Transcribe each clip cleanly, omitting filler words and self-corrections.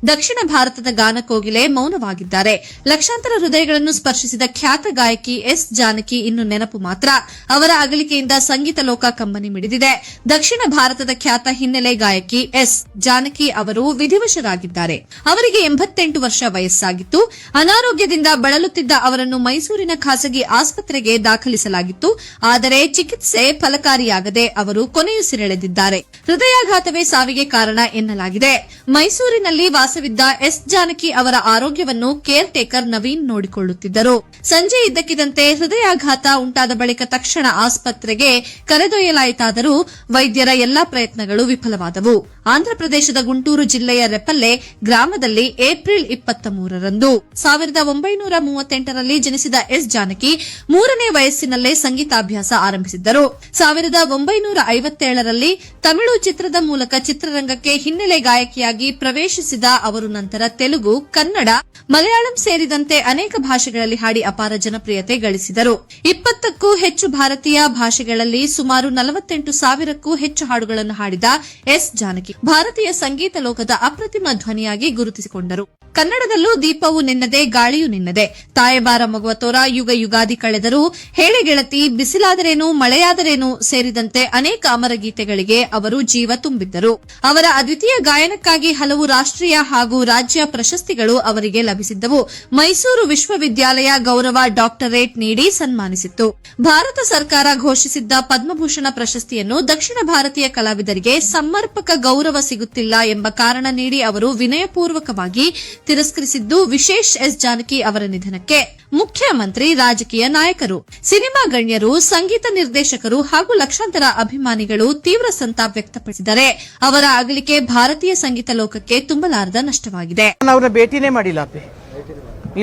ದಕ್ಷಿಣ ಭಾರತದ ಗಾನಕೋಗಿಲೆ ಮೌನವಾಗಿದ್ದಾರೆ. ಲಕ್ಷಾಂತರ ಹೃದಯಗಳನ್ನು ಸ್ಪರ್ಶಿಸಿದ ಖ್ಯಾತ ಗಾಯಕಿ ಎಸ್ ಜಾನಕಿ ಇನ್ನು ನೆನಪು ಮಾತ್ರ. ಅವರ ಅಗಲಿಕೆಯಿಂದ ಸಂಗೀತ ಲೋಕ ಕಂಬನಿ ಮಿಡಿದಿದೆ. ದಕ್ಷಿಣ ಭಾರತದ ಖ್ಯಾತ ಹಿನ್ನೆಲೆ ಗಾಯಕಿ ಎಸ್ ಜಾನಕಿ ಅವರು ವಿಧಿವಶರಾಗಿದ್ದಾರೆ. ಅವರಿಗೆ 88 ವರ್ಷ ವಯಸ್ಸಾಗಿತ್ತು. ಅನಾರೋಗ್ಯದಿಂದ ಬಳಲುತ್ತಿದ್ದ ಅವರನ್ನು ಮೈಸೂರಿನ ಖಾಸಗಿ ಆಸ್ಪತ್ರೆಗೆ ದಾಖಲಿಸಲಾಗಿತ್ತು. ಆದರೆ ಚಿಕಿತ್ಸೆ ಫಲಕಾರಿಯಾಗದೆ ಅವರು ಕೊನೆಯುಸಿರೆಳೆದಿದ್ದಾರೆ. ಹೃದಯಾಘಾತವೇ ಸಾವಿಗೆ ಕಾರಣ ಎನ್ನಲಾಗಿದೆ. ಮೈಸೂರಿನಲ್ಲಿ ವಾಸವಿದ್ದ ಎಸ್ ಜಾನಕಿ ಅವರ ಆರೋಗ್ಯವನ್ನು ಕೇರ್ ಟೇಕರ್ ನವೀನ್ ನೋಡಿಕೊಳ್ಳುತ್ತಿದ್ದರು. ಸಂಜೆ ಇದ್ದಕ್ಕಿದ್ದಂತೆ ಹೃದಯಾಘಾತ ಉಂಟಾದ ಬಳಿಕ ತಕ್ಷಣ ಆಸ್ಪತ್ರೆಗೆ ಕರೆದೊಯ್ಯಲಾಯಿತಾದರೂ ವೈದ್ಯರ ಎಲ್ಲಾ ಪ್ರಯತ್ನಗಳು ವಿಫಲವಾದವು. ಆಂಧ್ರಪ್ರದೇಶದ ಗುಂಟೂರು ಜಿಲ್ಲೆಯ ರೆಪಲ್ಲೆ ಗ್ರಾಮದಲ್ಲಿ ಏಪ್ರಿಲ್ 23ರಂದು 1938ರಲ್ಲಿ ಜನಿಸಿದ ಎಸ್ ಜಾನಕಿ 3ನೇ ವಯಸ್ಸಿನಲ್ಲೇ ಸಂಗೀತಾಭ್ಯಾಸ ಆರಂಭಿಸಿದ್ದರು. 1957ರಲ್ಲಿ ತಮಿಳು ಚಿತ್ರದ ಮೂಲಕ ಚಿತ್ರರಂಗಕ್ಕೆ ಹಿನ್ನೆಲೆ ಗಾಯಕಿಯಾಗಿ ಪ್ರವೇಶಿಸಿದ ಅವರು ನಂತರ ತೆಲುಗು, ಕನ್ನಡ, ಮಲಯಾಳಂ ಸೇರಿದಂತೆ ಅನೇಕ ಭಾಷೆಗಳಲ್ಲಿ ಹಾಡಿ ಅಪಾರ ಜನಪ್ರಿಯತೆ ಗಳಿಸಿದರು. 20ಕ್ಕೂ ಹೆಚ್ಚು ಭಾರತೀಯ ಭಾಷೆಗಳಲ್ಲಿ ಸುಮಾರು 48,000ಕ್ಕೂ ಹೆಚ್ಚು ಹಾಡುಗಳನ್ನು ಹಾಡಿದ ಎಸ್ ಜಾನಕಿ ಭಾರತೀಯ ಸಂಗೀತ ಲೋಕದ ಅಪ್ರತಿಮ ಧ್ವನಿಯಾಗಿ ಗುರುತಿಸಿಕೊಂಡರು. ಕನ್ನಡದಲ್ಲೂ ದೀಪವು ನಿನ್ನದೆ, ಗಾಳಿಯೂ ನಿನ್ನದೆ, ತಾಯಬಾರ ಮಗುವ ತೋರ, ಯುಗ ಯುಗಾದಿ ಕಳೆದರೂ, ಹೇಳೆ ಗೆಳತಿ, ಬಿಸಿಲಾದರೇನು, ಮಳೆಯಾದರೇನು ಸೇರಿದಂತೆ ಅನೇಕ ಅಮರ ಗೀತೆಗಳಿಗೆ ಅವರು ಜೀವ ತುಂಬಿದ್ದರು. ಅವರ ಅದ್ವಿತೀಯ ಗಾಯನಕ್ಕಾಗಿ ಹಲವು ರಾಷ್ಟೀಯ ಹಾಗೂ ರಾಜ್ಯ ಪ್ರಶಸ್ತಿಗಳು ಅವರಿಗೆ ಲಭಿಸಿದ್ದವು. ಮೈಸೂರು ವಿಶ್ವವಿದ್ಯಾಲಯ ಗೌರವ ಡಾಕ್ಟರೇಟ್ ನೀಡಿ ಸನ್ಮಾನಿಸಿತ್ತು. ಭಾರತ ಸರ್ಕಾರ ಘೋಷಿಸಿದ್ದ ಪದ್ಮಭೂಷಣ ಪ್ರಶಸ್ತಿಯನ್ನು ದಕ್ಷಿಣ ಭಾರತೀಯ ಕಲಾವಿದರಿಗೆ ಸಮರ್ಪಕ ಗೌರವ ಸಿಗುತ್ತಿಲ್ಲ ಎಂಬ ಕಾರಣ ನೀಡಿ ಅವರು ವಿನಯಪೂರ್ವಕವಾಗಿ ತಿರಸ್ಕರಿಸಿದ್ದು ವಿಶೇಷ ಎಸ್ ಜಾನಕಿ ಅವರ ನಿಧನಕ್ಕೆ ಮುಖ್ಯಮಂತ್ರಿ, ರಾಜಕೀಯ ನಾಯಕರು, ಸಿನಿಮಾ ಗಣ್ಯರು, ಸಂಗೀತ ನಿರ್ದೇಶಕರು ಹಾಗೂ ಲಕ್ಷಾಂತರ ಅಭಿಮಾನಿಗಳು ತೀವ್ರ ಸಂತಾಪ ವ್ಯಕ್ತಪಡಿಸಿದ್ದಾರೆ. ಅವರ ಅಗಲಿಕೆ ಭಾರತೀಯ ಸಂಗೀತ ಲೋಕಕ್ಕೆ ತುಂಬಲಾರದ ನಷ್ಟವಾಗಿದೆ. ನಾನು ಅವರ ಭೇಟಿನೇ ಮಾಡಿಲ್ಲ,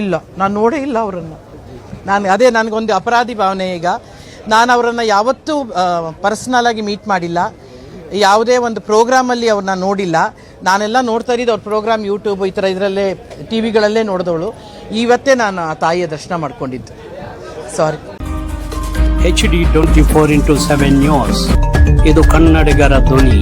ಇಲ್ಲ, ನಾನು ನೋಡೇ ಇಲ್ಲ ಅವರನ್ನು. ಅದೇ ನನಗೊಂದು ಅಪರಾಧಿ ಭಾವನೆ. ಈಗ ನಾನು ಅವರನ್ನು ಯಾವತ್ತೂ ಪರ್ಸನಲ್ ಆಗಿ ಮೀಟ್ ಮಾಡಿಲ್ಲ, ಯಾವುದೇ ಒಂದು ಪ್ರೋಗ್ರಾಮಲ್ಲಿ ಅವ್ರನ್ನ ನೋಡಿಲ್ಲ. ನಾನೆಲ್ಲ ನೋಡ್ತಾ ಇದ್ದು ಅವ್ರ ಪ್ರೋಗ್ರಾಮ್ ಯೂಟ್ಯೂಬ್ ಈ ಥರ ಇದರಲ್ಲೇ ಟಿವಿಗಳಲ್ಲೇ ನೋಡಿದವಳು. ಇವತ್ತೇ ನಾನು ಆ ತಾಯಿಯ ದರ್ಶನ ಮಾಡ್ಕೊಂಡಿದ್ದು. ಸಾರಿ. HD 24x7 ನ್ಯೂಸ್, ಇದು ಕನ್ನಡಿಗರ ಧ್ವನಿ.